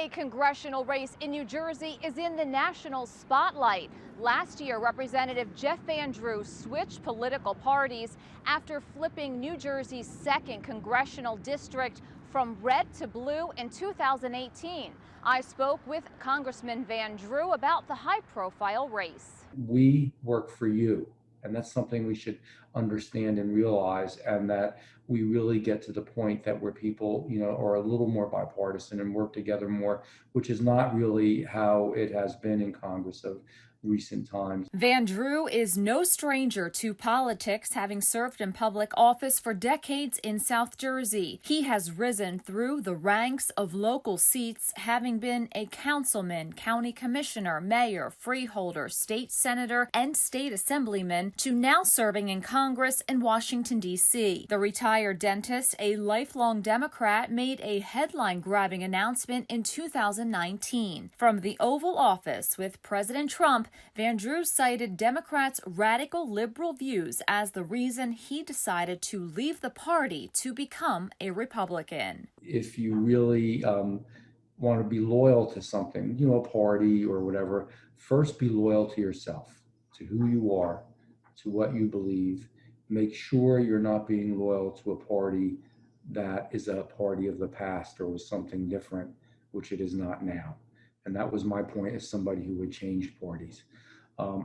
A congressional race in New Jersey is in the national spotlight. Last year, Representative Jeff Van Drew switched political parties after flipping New Jersey's 2nd congressional district from red to blue in 2018. I spoke with Congressman Van Drew about the high-profile race. We work for you, and that's something we should understand and realize, and that we really get to the point that where people, are a little more bipartisan and work together more, which is not really how it has been in Congress of recent times. Van Drew is no stranger to politics, having served in public office for decades in South Jersey. He has risen through the ranks of local seats, having been a councilman, county commissioner, mayor, freeholder, state senator, and state assemblyman, to now serving in Congress in Washington, D.C. The retired dentist, a lifelong Democrat, made a headline-grabbing announcement in 2019. From the Oval Office with President Trump, Van Drew cited Democrats' radical liberal views as the reason he decided to leave the party to become a Republican. If you really want to be loyal to something, a party or whatever, first be loyal to yourself, to who you are, to what you believe. Make sure you're not being loyal to a party that is a party of the past or was something different, which it is not now. And that was my point as somebody who would change parties.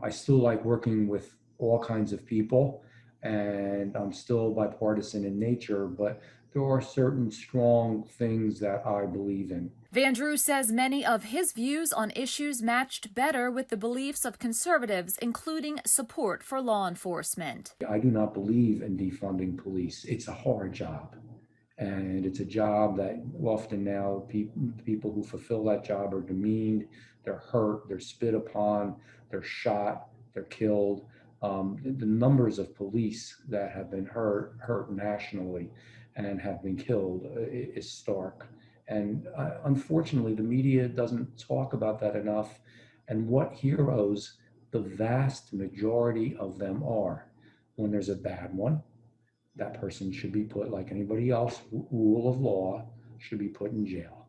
I still like working with all kinds of people, and I'm still bipartisan in nature, but there are certain strong things that I believe in. Van Drew says many of his views on issues matched better with the beliefs of conservatives, including support for law enforcement. I do not believe in defunding police. It's a hard job. And it's a job that often now people who fulfill that job are demeaned, they're hurt, they're spit upon, they're shot, they're killed. The numbers of police that have been hurt nationally and have been killed is stark. And unfortunately, the media doesn't talk about that enough. And what heroes the vast majority of them are. When there's a bad one, that person should be put, like anybody else, rule of law, should be put in jail.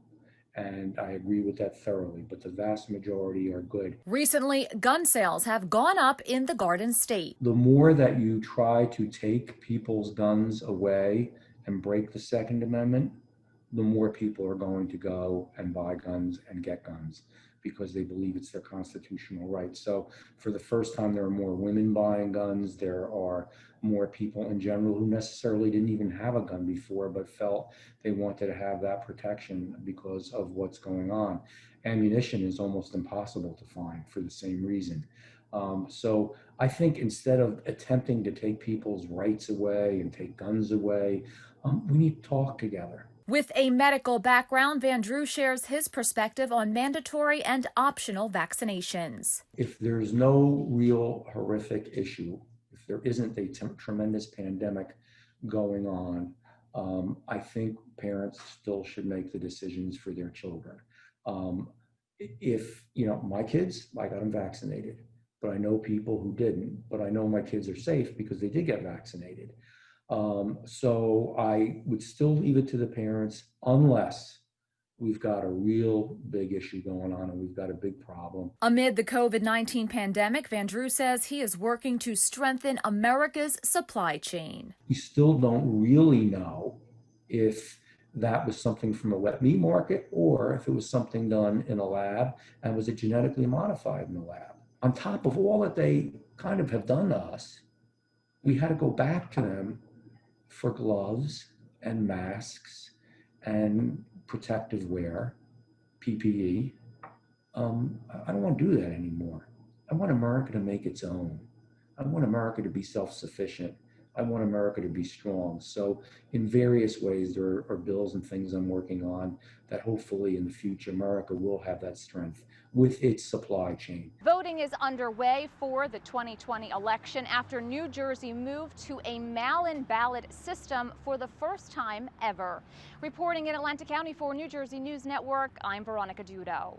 And I agree with that thoroughly, but the vast majority are good. Recently, gun sales have gone up in the Garden State. The more that you try to take people's guns away and break the Second Amendment, the more people are going to go and buy guns and get guns because they believe it's their constitutional right. So for the first time, there are more women buying guns. There are more people in general who necessarily didn't even have a gun before, but felt they wanted to have that protection because of what's going on. Ammunition is almost impossible to find for the same reason. So I think instead of attempting to take people's rights away and take guns away, we need to talk together. With a medical background, Van Drew shares his perspective on mandatory and optional vaccinations. If there's no real horrific issue, if there isn't a tremendous pandemic going on, I think parents still should make the decisions for their children. If, my kids, I got them vaccinated, but I know people who didn't, but I know my kids are safe because they did get vaccinated. So I would still leave it to the parents unless we've got a real big issue going on and we've got a big problem. Amid the COVID-19 pandemic, Van Drew says he is working to strengthen America's supply chain. We still don't really know if that was something from a wet meat market or if it was something done in a lab and was it genetically modified in the lab. On top of all that they kind of have done to us, we had to go back to them for gloves and masks and protective wear, PPE. I don't want to do that anymore. I want America to make its own. I want America to be self-sufficient. I want America to be strong. So in various ways, there are bills and things I'm working on that hopefully in the future, America will have that strength with its supply chain. Voting is underway for the 2020 election after New Jersey moved to a mail-in ballot system for the first time ever. Reporting in Atlantic County for New Jersey News Network, I'm Veronica Dudo.